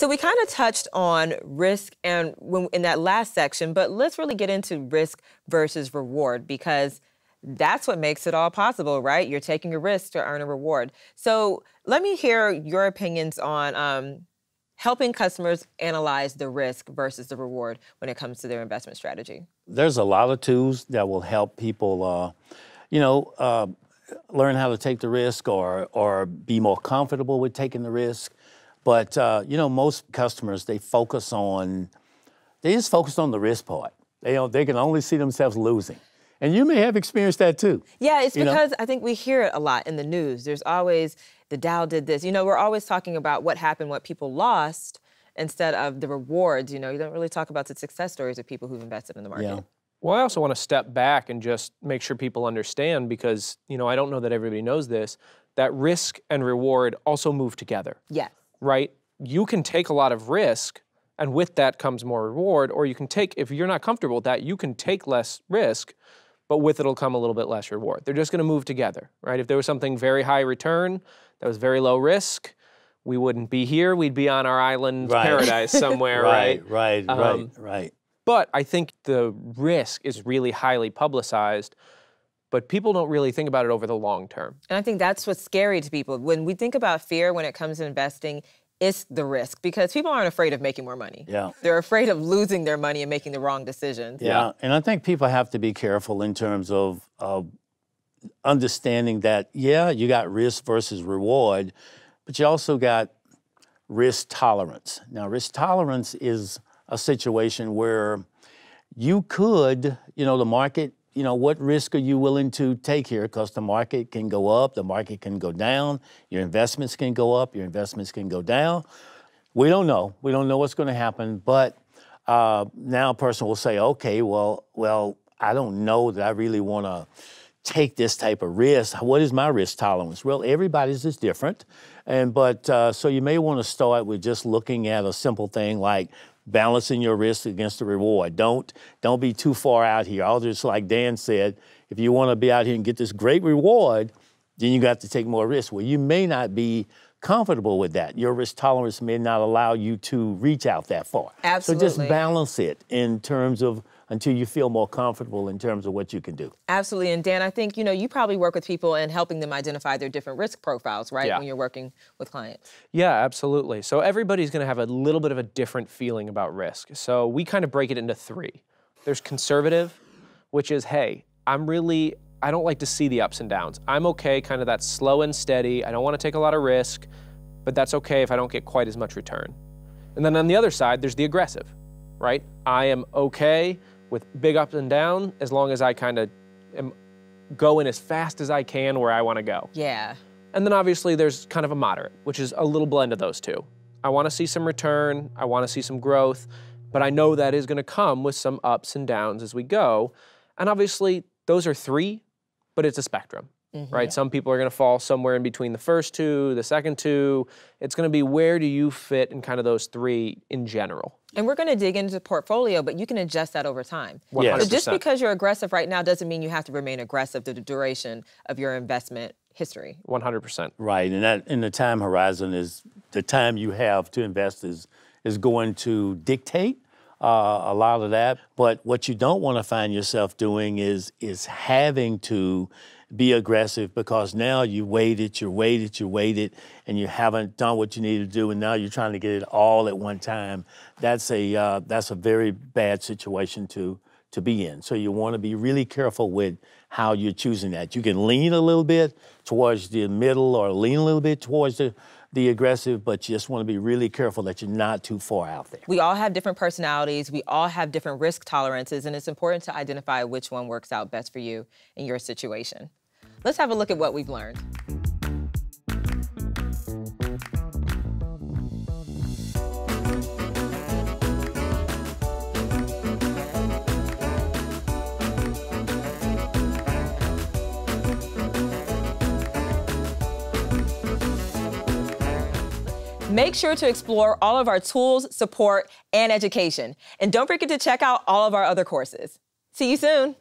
So we kind of touched on risk and in that last section, but let's really get into risk versus reward, because that's what makes it all possible, right? You're taking a risk to earn a reward. So let me hear your opinions on helping customers analyze the risk versus the reward when it comes to their investment strategy. There's a lot of tools that will help people, learn how to take the risk or be more comfortable with taking the risk. But, most customers, they just focus on the risk part. They can only see themselves losing. And you may have experienced that too. Yeah, it's because I think we hear it a lot in the news. There's always, the Dow did this. We're always talking about what happened, what people lost, instead of the rewards. You don't really talk about the success stories of people who've invested in the market. Yeah. Well, I also want to step back and just make sure people understand, because, I don't know that everybody knows this, that risk and reward also move together. Yes. Right? You can take a lot of risk, and with that comes more reward, or you can take, if you're not comfortable with that, you can take less risk, but with it'll come a little bit less reward. They're just going to move together, right? If there was something very high return that was very low risk, we wouldn't be here. We'd be on our island paradise somewhere, right? Right. But I think the risk is really highly publicized, but people don't really think about it over the long term. And I think that's what's scary to people. When we think about fear when it comes to investing, it's the risk, because people aren't afraid of making more money. Yeah. They're afraid of losing their money and making the wrong decisions. Yeah, and I think people have to be careful in terms of understanding that, you got risk versus reward, but you also got risk tolerance. Now, risk tolerance is a situation where you could, the market, what risk are you willing to take here? Because the market can go up, the market can go down, your investments can go up, your investments can go down. We don't know. We don't know what's going to happen. But now a person will say, okay, well, I don't know that I really want to take this type of risk. What is my risk tolerance? Well, everybody's is different. So you may want to start with just looking at a simple thing like balancing your risk against the reward. Don't be too far out here. I'll just, like Dan said, if you want to be out here and get this great reward, then you got to take more risk. Well, you may not be comfortable with that. Your risk tolerance may not allow you to reach out that far. Absolutely. So just balance it in terms of until you feel more comfortable in terms of what you can do. Absolutely. And Dan, I think, you probably work with people and helping them identify their different risk profiles, right? Yeah. When you're working with clients. Yeah, absolutely. So everybody's going to have a little bit of a different feeling about risk. So we kind of break it into three. There's conservative, which is, hey, I don't like to see the ups and downs. I'm okay, kind of that slow and steady. I don't want to take a lot of risk, but that's okay if I don't get quite as much return. And then on the other side, there's the aggressive, right? I am okay with big ups and downs as long as I kind of am going as fast as I can where I want to go. Yeah. And then obviously there's kind of a moderate, which is a little blend of those two. I want to see some return, I want to see some growth, but I know that is going to come with some ups and downs as we go. And obviously those are three, but it's a spectrum, right? Some people are going to fall somewhere in between the first two, the second two. It's going to be, where do you fit in kind of those three in general? And we're going to dig into the portfolio, but you can adjust that over time. 100%. So just because you're aggressive right now doesn't mean you have to remain aggressive through the duration of your investment history. 100%. Right, and the time horizon is the time you have to invest is going to dictate a lot of that. But what you don't want to find yourself doing is having to be aggressive, because now you waited, and you haven't done what you need to do, and now you're trying to get it all at one time. That's a very bad situation to be in. So you want to be really careful with how you're choosing that. You can lean a little bit towards the middle or lean a little bit towards the aggressive, but you just want to be really careful that you're not too far out there. We all have different personalities. We all have different risk tolerances, and it's important to identify which one works out best for you in your situation. Let's have a look at what we've learned. Make sure to explore all of our tools, support, and education. And don't forget to check out all of our other courses. See you soon.